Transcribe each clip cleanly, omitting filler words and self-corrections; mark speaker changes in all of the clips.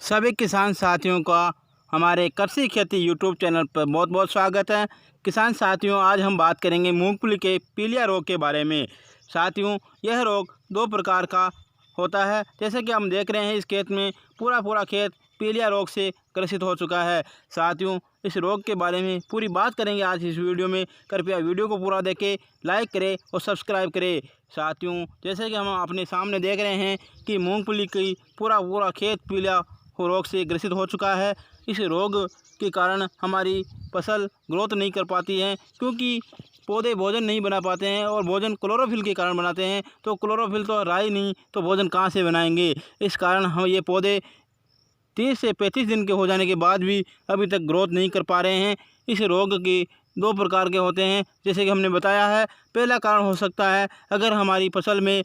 Speaker 1: सभी किसान साथियों का हमारे कृषि खेती यूट्यूब चैनल पर बहुत बहुत स्वागत है। किसान साथियों, आज हम बात करेंगे मूंगफली के पीलिया रोग के बारे में। साथियों, यह रोग दो प्रकार का होता है। जैसे कि हम देख रहे हैं, इस खेत में पूरा खेत पीलिया रोग से ग्रसित हो चुका है। साथियों, इस रोग के बारे में पूरी बात करेंगे आज इस वीडियो में। कृपया वीडियो को पूरा देखें, लाइक करें और सब्सक्राइब करें। साथियों, जैसे कि हम अपने सामने देख रहे हैं कि मूंगफली की पूरा खेत पीलिया रोग से ग्रसित हो चुका है। इस रोग के कारण हमारी फसल ग्रोथ नहीं कर पाती है, क्योंकि पौधे भोजन नहीं बना पाते हैं और भोजन क्लोरोफिल के कारण बनाते हैं। तो क्लोरोफिल तो रहा ही नहीं, तो भोजन कहाँ से बनाएंगे। इस कारण हम ये पौधे 30 से 35 दिन के हो जाने के बाद भी अभी तक ग्रोथ नहीं कर पा रहे हैं। इस रोग के दो प्रकार के होते हैं, जैसे कि हमने बताया है। पहला कारण हो सकता है अगर हमारी फसल में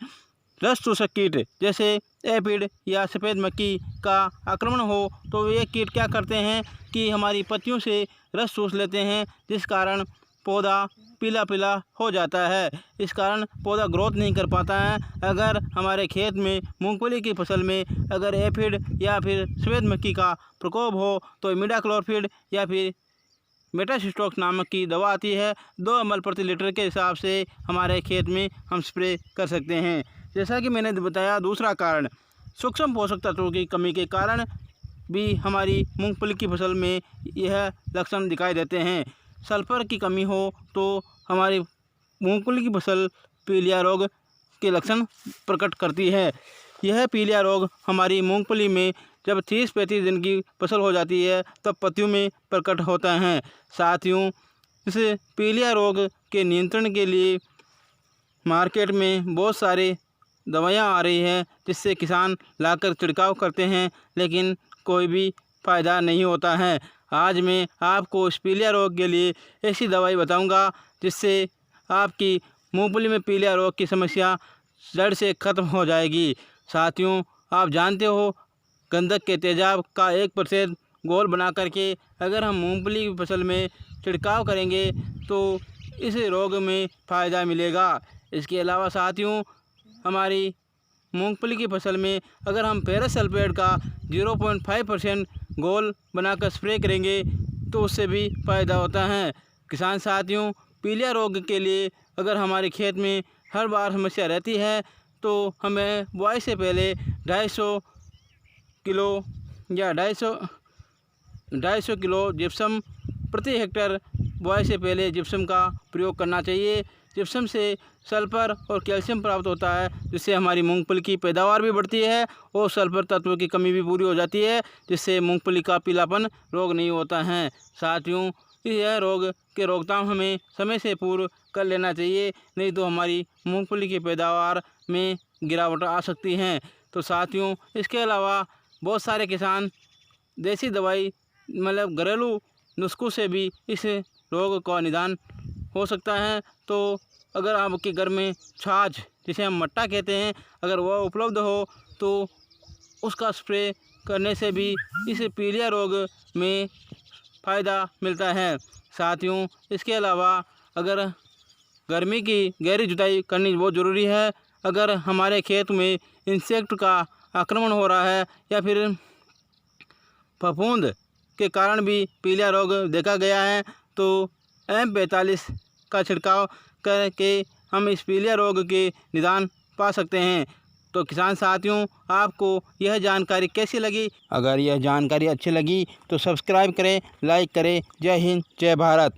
Speaker 1: रस चूसक कीट जैसे एफिड या सफ़ेद मक्खी का आक्रमण हो, तो ये कीट क्या करते हैं कि हमारी पत्तियों से रस चूस लेते हैं, जिस कारण पौधा पीला हो जाता है। इस कारण पौधा ग्रोथ नहीं कर पाता है। अगर हमारे खेत में मूंगफली की फसल में अगर एफिड या फिर सफ़ेद मक्खी का प्रकोप हो, तो इमिडाक्लोपरिड या फिर मेटासिस्टोक्स नामक की दवा आती है। 2 ml प्रति लीटर के हिसाब से हमारे खेत में हम स्प्रे कर सकते हैं। जैसा कि मैंने बताया, दूसरा कारण सूक्ष्म पोषक तत्वों की कमी के कारण भी हमारी मूंगफली की फसल में यह लक्षण दिखाई देते हैं। सल्फर की कमी हो तो हमारी मूंगफली की फसल पीलिया रोग के लक्षण प्रकट करती है। यह पीलिया रोग हमारी मूंगफली में जब 30-35 दिन की फसल हो जाती है, तब पत्तियों में प्रकट होता है। साथियों, इस पीलिया रोग के नियंत्रण के लिए मार्केट में बहुत सारे दवाइयाँ आ रही हैं, जिससे किसान लाकर छिड़काव करते हैं, लेकिन कोई भी फ़ायदा नहीं होता है। आज मैं आपको इस पीलिया रोग के लिए ऐसी दवाई बताऊंगा जिससे आपकी मूंगफली में पीलिया रोग की समस्या जड़ से ख़त्म हो जाएगी। साथियों, आप जानते हो, गंधक के तेजाब का 1% घोल बना करके अगर हम मूंगफली की फसल में छिड़काव करेंगे तो इस रोग में फ़ायदा मिलेगा। इसके अलावा साथियों, हमारी मूंगफली की फसल में अगर हम फेरस सल्फेट का 0.5% घोल बनाकर स्प्रे करेंगे तो उससे भी फ़ायदा होता है। किसान साथियों, पीलिया रोग के लिए अगर हमारे खेत में हर बार समस्या रहती है, तो हमें बुआई से पहले 250 किलो या 250 किलो जिप्सम प्रति हेक्टेयर बुआई से पहले जिप्सम का प्रयोग करना चाहिए। जिप्सम से सल्फर और कैल्शियम प्राप्त होता है, जिससे हमारी मूंगफली की पैदावार भी बढ़ती है और सल्फर तत्व की कमी भी पूरी हो जाती है, जिससे मूंगफली का पीलापन रोग नहीं होता है। साथियों, यह रोग के रोकथाम हमें समय से पूर्व कर लेना चाहिए, नहीं तो हमारी मूंगफली की पैदावार में गिरावट आ सकती है। तो साथियों, इसके अलावा बहुत सारे किसान देसी दवाई मतलब घरेलू नुस्खों से भी इस रोग का निदान हो सकता है। तो अगर आपके घर में छाछ, जिसे हम मट्टा कहते हैं, अगर वह उपलब्ध हो तो उसका स्प्रे करने से भी इस पीलिया रोग में फ़ायदा मिलता है। साथियों, इसके अलावा अगर गर्मी की गहरी जुताई करनी बहुत ज़रूरी है। अगर हमारे खेत में इंसेक्ट का आक्रमण हो रहा है या फिर फफूंद के कारण भी पीलिया रोग देखा गया है, तो M45 का छिड़काव करके हम इस पीलिया रोग के निदान पा सकते हैं। तो किसान साथियों, आपको यह जानकारी कैसी लगी? अगर यह जानकारी अच्छी लगी तो सब्सक्राइब करें, लाइक करें। जय हिंद, जय भारत।